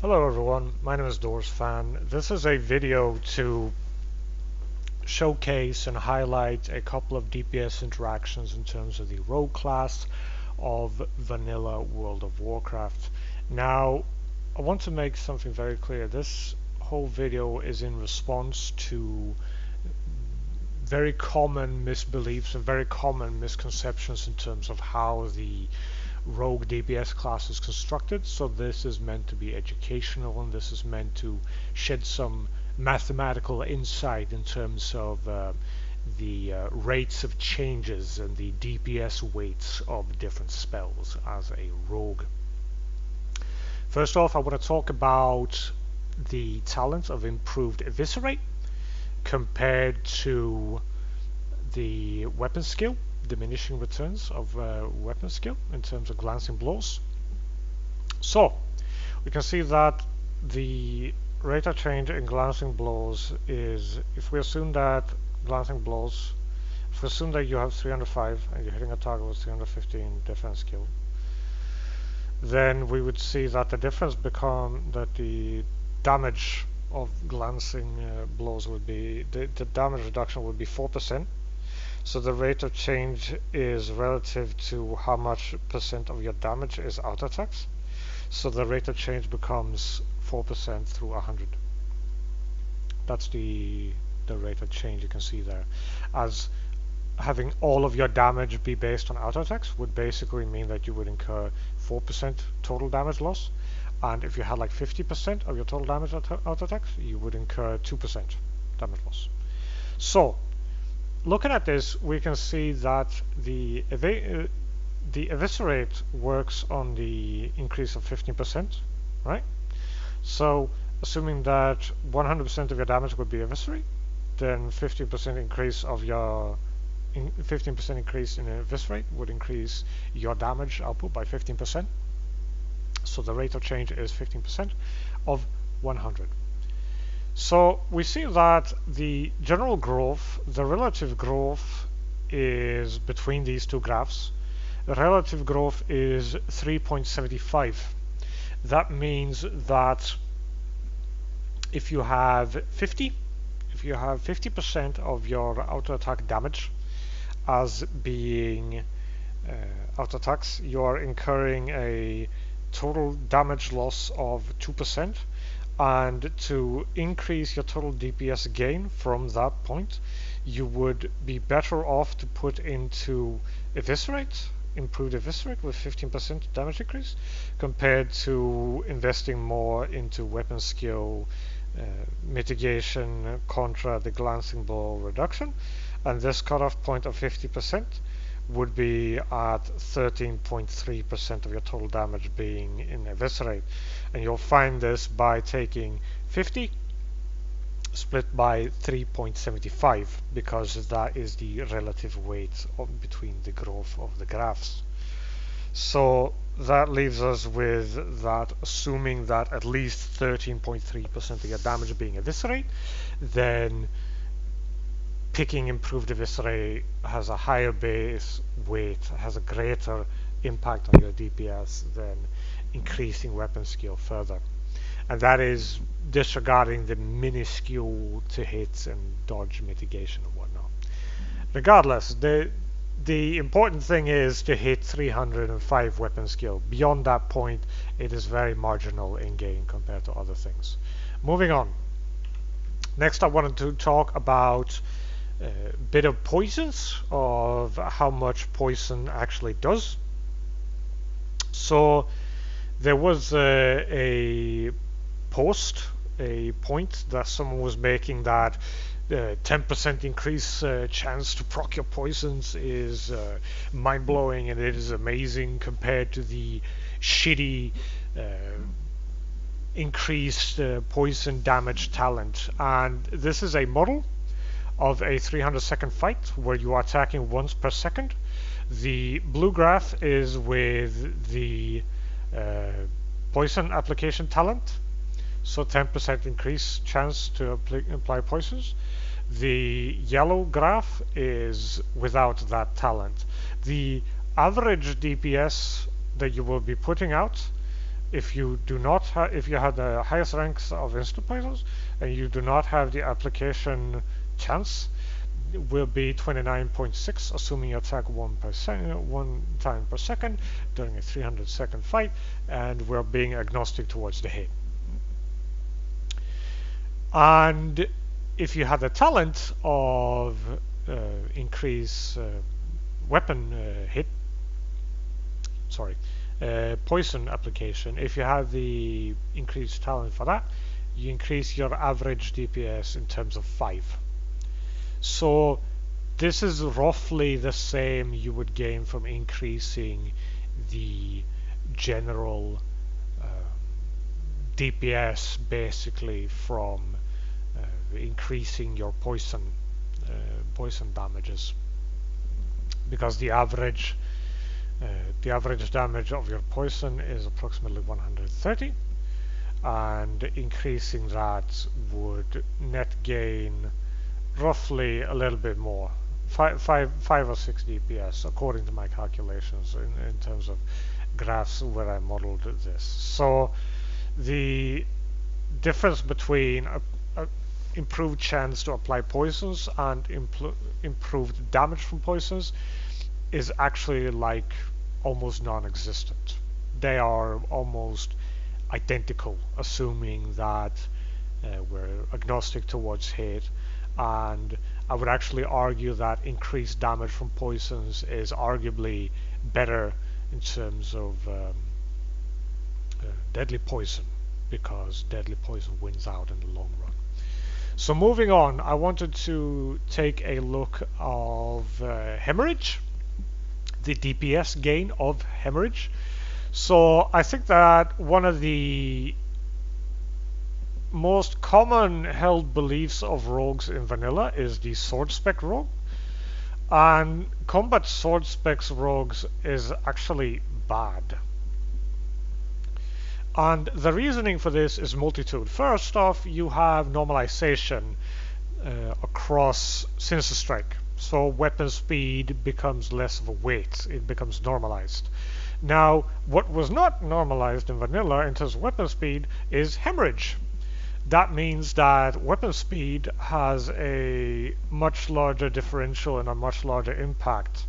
Hello everyone, my name is Dorsfan. This is a video to showcase and highlight a couple of DPS interactions in terms of the rogue class of vanilla World of Warcraft. Now, I want to make something very clear. This whole video is in response to very common misbeliefs and very common misconceptions in terms of how the rogue DPS class is constructed. So this is meant to be educational, and this is meant to shed some mathematical insight in terms of the rates of changes and the DPS weights of different spells as a rogue. First off, I want to talk about the talent of improved eviscerate compared to the weapon skill, diminishing returns of weapon skill in terms of glancing blows. So we can see that the rate of change in glancing blows is, if we assume that glancing blows, if we assume that you have 305 and you're hitting a target with 315 defense skill, then we would see that the difference that the damage of glancing blows would be, the damage reduction would be 4%. So the rate of change is relative to how much percent of your damage is auto attacks. So the rate of change becomes 4% through 100. That's the rate of change you can see there. As having all of your damage be based on auto attacks would basically mean that you would incur 4% total damage loss. And if you had like 50% of your total damage auto attacks, you would incur 2% damage loss. So looking at this, we can see that the eviscerate works on the increase of 15%, right? So assuming that 100% of your damage would be eviscerate, then 15% increase of your 15% increase in eviscerate would increase your damage output by 15%. So the rate of change is 15% of 100. So we see that the general growth, the relative growth is between these two graphs. The relative growth is 3.75. That means that if you have 50% of your auto attack damage as being auto attacks, you are incurring a total damage loss of 2%. And to increase your total DPS gain from that point, you would be better off to put into eviscerate, improved eviscerate with 15% damage increase, compared to investing more into weapon skill, mitigation, contra, the glancing blow reduction. And this cutoff point of 50% would be at 13.3% of your total damage being in eviscerate. And you'll find this by taking 50 split by 3.75, because that is the relative weight between the growth of the graphs. So that leaves us with that, assuming that at least 13.3% of your damage being eviscerate, then picking improved eviscerate has a higher base weight, has a greater impact on your DPS than increasing weapon skill further. And that is disregarding the minuscule to hits and dodge mitigation and whatnot. Regardless, the important thing is to hit 305 weapon skill. Beyond that point, it is very marginal in gain compared to other things. Moving on. Next, I wanted to talk about a bit of poisons, of how much poison actually does. So there was a point that someone was making that 10% increase chance to proc your poisons is mind-blowing, and it is amazing compared to the shitty increased poison damage talent. And this is a model of a 300-second fight where you are attacking once per second. The blue graph is with the poison application talent, so 10% increase chance to apply poisons. The yellow graph is without that talent. The average DPS that you will be putting out if you do not have, if you have the highest ranks of instant poisons and you do not have the application chance, it will be 29.6, assuming you attack one time per second during a 300-second fight, and we're being agnostic towards the hit. And if you have the talent of increase weapon hit, sorry, poison application, if you have the increased talent for that, you increase your average DPS in terms of 5. So this is roughly the same you would gain from increasing the general DPS, basically from increasing your poison damages, because the average damage of your poison is approximately 130, and increasing that would net gain roughly a little bit more, 5 or 6 DPS, according to my calculations in terms of graphs where I modeled this. So the difference between a improved chance to apply poisons and improved damage from poisons is actually like almost non-existent. They are almost identical, assuming that we're agnostic towards hit, and I would actually argue that increased damage from poisons is arguably better in terms of deadly poison, because deadly poison wins out in the long run. So moving on, I wanted to take a look of hemorrhage, the DPS gain of hemorrhage. So I think that one of the most common held beliefs of rogues in vanilla is the sword spec rogue, and combat sword specs rogues is actually bad. And the reasoning for this is multitude. First off, you have normalization across Sinister Strike. So weapon speed becomes less of a weight, it becomes normalized. Now, what was not normalized in vanilla in terms of weapon speed is hemorrhage. That means that weapon speed has a much larger differential and a much larger impact.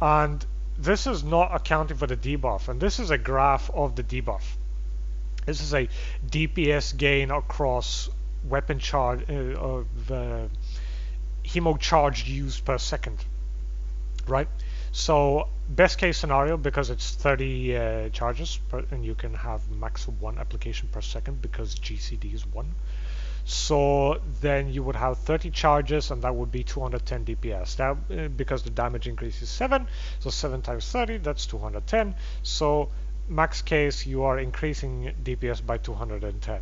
And this is not accounting for the debuff, and this is a graph of the debuff. This is a DPS gain across weapon charge of hemo charge used per second, right? So best case scenario, because it's 30 charges and you can have max 1 application per second because GCD is 1. So then you would have 30 charges, and that would be 210 DPS. That because the damage increase is 7, so 7 times 30, that's 210. So max case, you are increasing DPS by 210,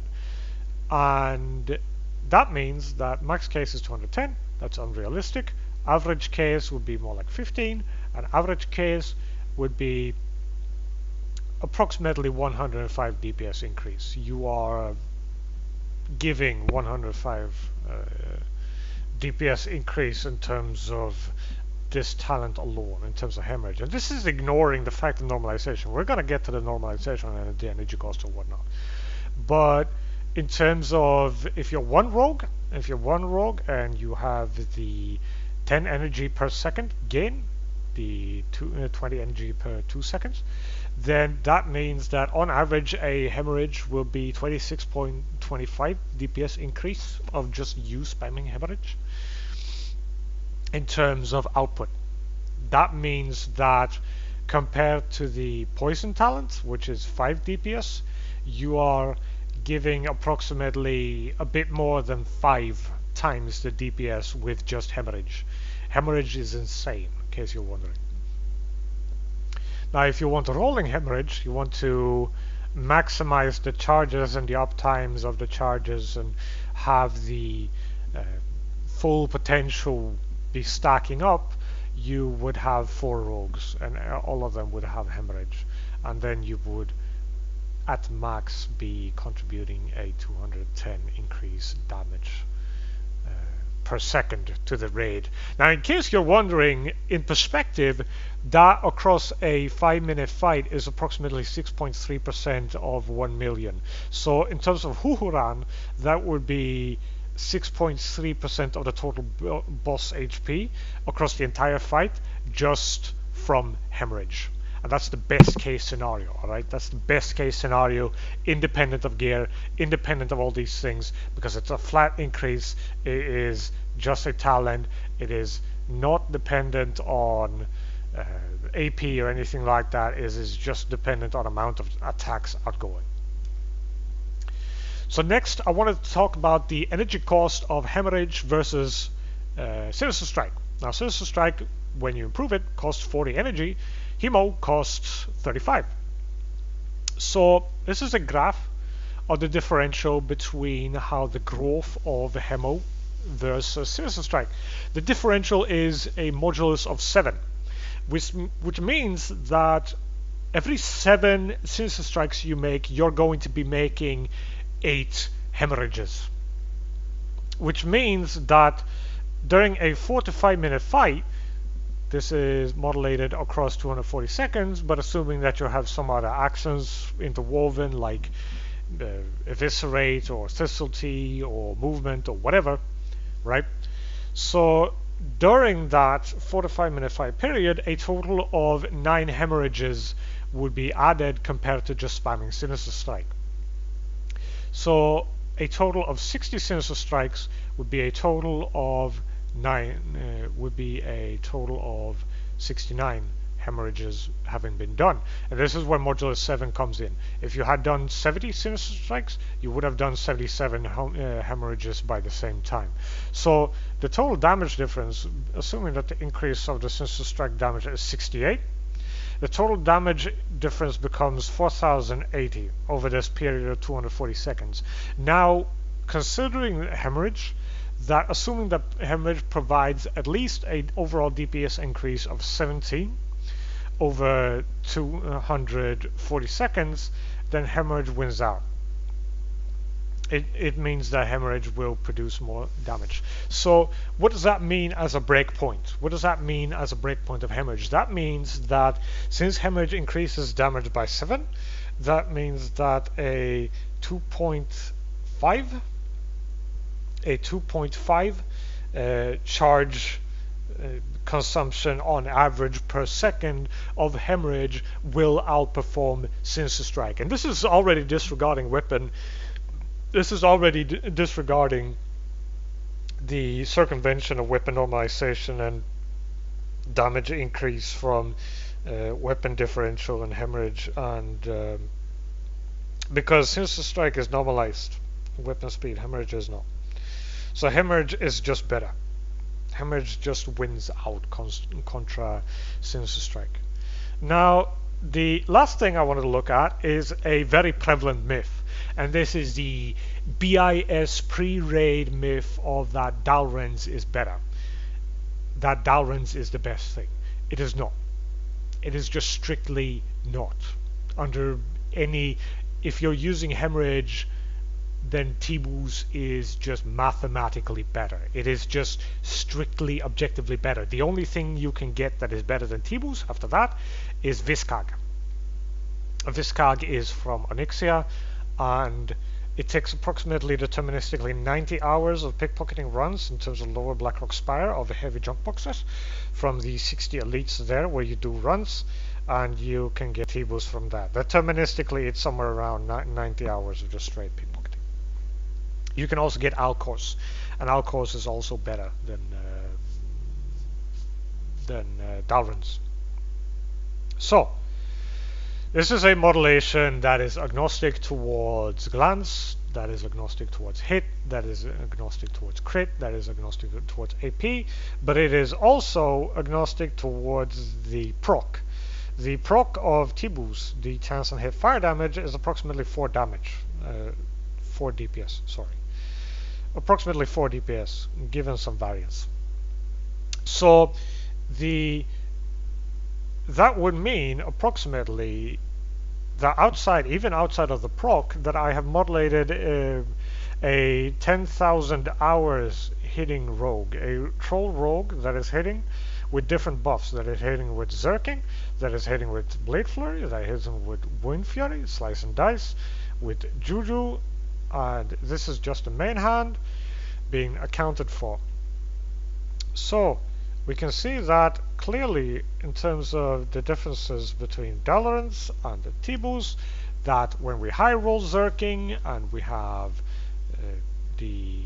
and that means that max case is 210. That's unrealistic. Average case would be more like 15, and average case would be approximately 105 DPS increase. You are giving 105 DPS increase in terms of this talent alone, in terms of hemorrhage. And this is ignoring the fact of normalization. We're going to get to the normalization and the energy cost and whatnot. But in terms of if you're one rogue and you have the 10 energy per second gain, the 20 energy per 2 seconds, then that means that on average a hemorrhage will be 26.25 DPS increase of just you spamming hemorrhage. In terms of output, that means that compared to the poison talent, which is 5 DPS, you are giving approximately a bit more than 5 times the DPS with just hemorrhage. Hemorrhage is insane, in case you're wondering. Now, if you want a rolling hemorrhage, you want to maximize the charges and the uptimes of the charges and have the full potential be stacking up, you would have 4 rogues, and all of them would have hemorrhage, and then you would at max be contributing a 210 increase damage per second to the raid. Now, in case you're wondering, in perspective, that across a 5-minute fight is approximately 6.3% of 1 million. So in terms of Huhuran, that would be 6.3% of the total boss HP across the entire fight just from hemorrhage. And that's the best case scenario, all right? That's the best case scenario, independent of gear, independent of all these things, because it's a flat increase. It is just a talent. It is not dependent on AP or anything like that. It is just dependent on amount of attacks outgoing. So next, I wanted to talk about the energy cost of hemorrhage versus Sinister Strike. Now, Sinister Strike, when you improve it, costs 40 energy. Hemo costs 35. So this is a graph of the differential between how the growth of Hemo versus Sinister Strike. The differential is a modulus of 7, which means that every 7 Sinister Strikes you make, you're going to be making 8 hemorrhages. Which means that during a 4 to 5 minute fight, this is modulated across 240 seconds, but assuming that you have some other actions interwoven like eviscerate or thistletea or movement or whatever, right? So during that 4 to 5 minute fight period, a total of 9 hemorrhages would be added compared to just spamming Sinister Strike. So a total of 60 Sinister Strikes would be a total of 69 hemorrhages having been done. And this is where modulus 7 comes in. If you had done 70 Sinister Strikes, you would have done 77 hemorrhages by the same time. So the total damage difference, assuming that the increase of the Sinister Strike damage is 68, the total damage difference becomes 4080 over this period of 240 seconds. Now, considering hemorrhage, that assuming that hemorrhage provides at least an overall DPS increase of 17 over 240 seconds, then hemorrhage wins out. It means that hemorrhage will produce more damage. So what does that mean as a breakpoint? What does that mean as a breakpoint of hemorrhage? That means that since hemorrhage increases damage by 7, that means that a 2.5 charge consumption on average per second of hemorrhage will outperform Sinister Strike. And this is already disregarding weapon. This is already disregarding the circumvention of weapon normalization and damage increase from weapon differential and hemorrhage, and because Sinister Strike is normalized weapon speed, hemorrhage is not. So hemorrhage is just better. Hemorrhage just wins out contra Sinister Strike. Now, the last thing I wanted to look at is a very prevalent myth, and this is the BIS pre-raid myth of that Dal'Rend is better. That Dal'Rend is the best thing. It is not. It is just strictly not. Under any, if you're using hemorrhage, then Teebu's is just mathematically better. It is just strictly objectively better. The only thing you can get that is better than Teebu's after that is Viscag. Viscag is from Onyxia, and it takes approximately deterministically 90 hours of pickpocketing runs in terms of lower Blackrock Spire of the heavy junk boxes from the 60 elites there where you do runs, and you can get Teebu's from that. Deterministically, it's somewhere around 90 hours of just straight pickpocketing. You can also get Alcors, and Alcors is also better than Dal'Rend's. So, this is a modulation that is agnostic towards glance, that is agnostic towards hit, that is agnostic towards crit, that is agnostic towards AP, but it is also agnostic towards the proc. The proc of Teebu's, the chance and hit fire damage, is approximately 4 damage, 4 DPS, sorry. Approximately 4 DPS, given some variance. So that would mean approximately that even outside of the proc, that I have modulated a 10,000 hours hitting rogue, a troll rogue that is hitting with different buffs, that is hitting with Zerking, that is hitting with Blade Flurry, that is hitting with Wind Fury, Slice and Dice, with Juju, and this is just the main hand being accounted for. So we can see that clearly in terms of the differences between Dal'Rends and the Teebus, that when we high roll Zerking and we have the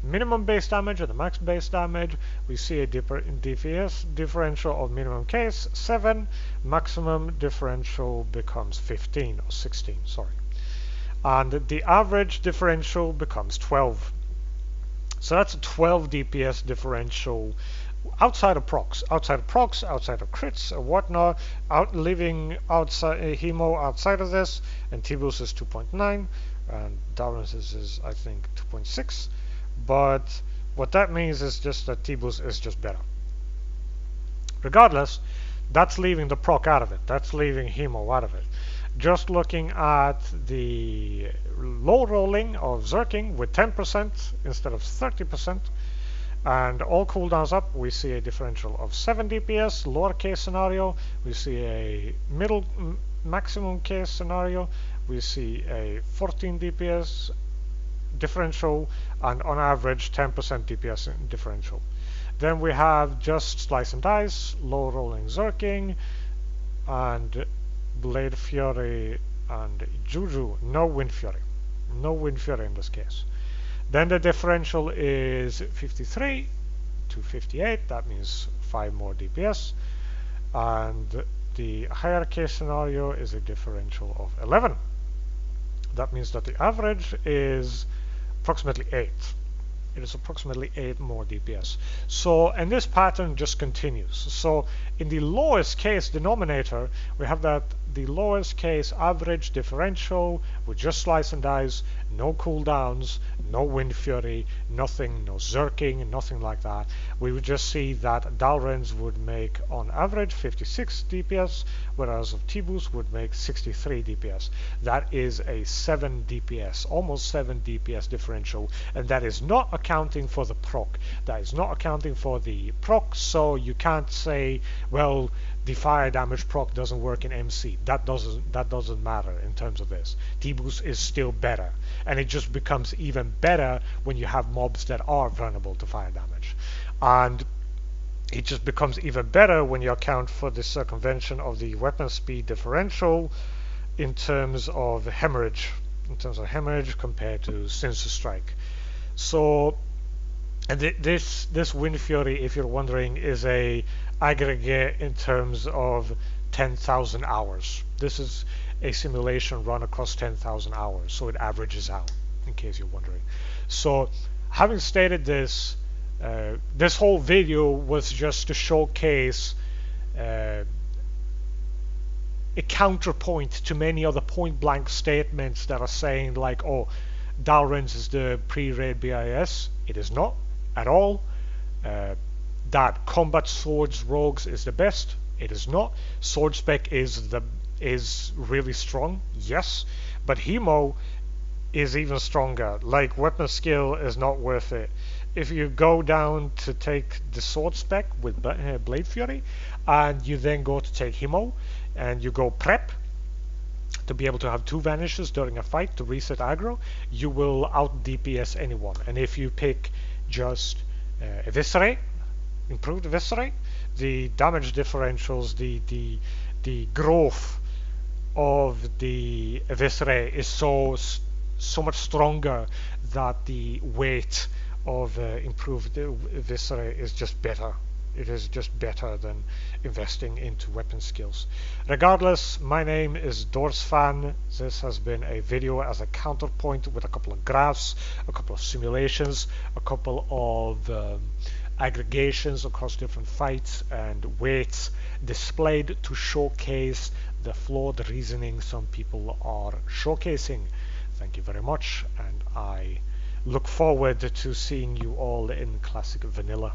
minimum base damage and the max base damage, we see a DPS differential of minimum case 7, maximum differential becomes 15 or 16, sorry. And the average differential becomes 12. So that's a 12 DPS differential outside of procs, outside of crits and whatnot, leaving outside Hemo outside of this, and Teebu's is 2.9, and Dal'Rend's is I think 2.6. But what that means is just that Teebu's is just better. Regardless, that's leaving the proc out of it. That's leaving Hemo out of it. Just looking at the low rolling of Zerking with 10% instead of 30%, and all cooldowns up, we see a differential of 7 DPS. Lower case scenario, we see a middle maximum case scenario, we see a 14 DPS differential, and on average 10% DPS differential. Then we have just Slice and Dice, low rolling Zerking, and Blade Fury and Juju. No Wind Fury. No Wind Fury in this case. Then the differential is 53 to 58. That means 5 more DPS. And the higher case scenario is a differential of 11. That means that the average is approximately 8. It is approximately 8 more DPS. So, and this pattern just continues. So in the lowest case denominator, we have that the lowest case average differential with just Slice and Dice, no cooldowns, no Wind Fury, nothing, no Zerking, nothing like that. We would just see that Dal'Rend's would make on average 56 DPS, whereas of Teebu's would make 63 DPS. That is a 7 DPS, almost 7 DPS differential, and that is not accounting for the proc. That is not accounting for the proc, so you can't say, well, the fire damage proc doesn't work in MC. That doesn't matter in terms of this. Teebu's is still better, and it just becomes even better when you have mobs that are vulnerable to fire damage. And it just becomes even better when you account for the circumvention of the weapon speed differential in terms of hemorrhage, compared to Sinister Strike. So, and this Wind Fury, if you're wondering, is a aggregate in terms of 10,000 hours. This is a simulation run across 10,000 hours, so it averages out, in case you're wondering. So, having stated this, this whole video was just to showcase a counterpoint to many other point-blank statements that are saying like, oh, Dal'Rend's is the pre-raid BIS. It is not at all. That combat swords rogues is the best. It is not. Sword spec is really strong, yes, but Hemo is even stronger. Like, weapon skill is not worth it. If you go down to take the sword spec with Blade Fury, and you then go to take Hemo, and you go prep to be able to have 2 vanishes during a fight to reset aggro, you will out DPS anyone. And if you pick just Eviscerate, improved Eviscerate, the damage differentials, the growth of the Eviscerate is so much stronger that the weight of improved Eviscerate is just better. It is just better than investing into weapon skills. Regardless, my name is Dorsfan. This has been a video as a counterpoint with a couple of graphs, a couple of simulations, a couple of aggregations across different fights and weights displayed to showcase the flawed reasoning some people are showcasing. Thank you very much, and I look forward to seeing you all in Classic Vanilla.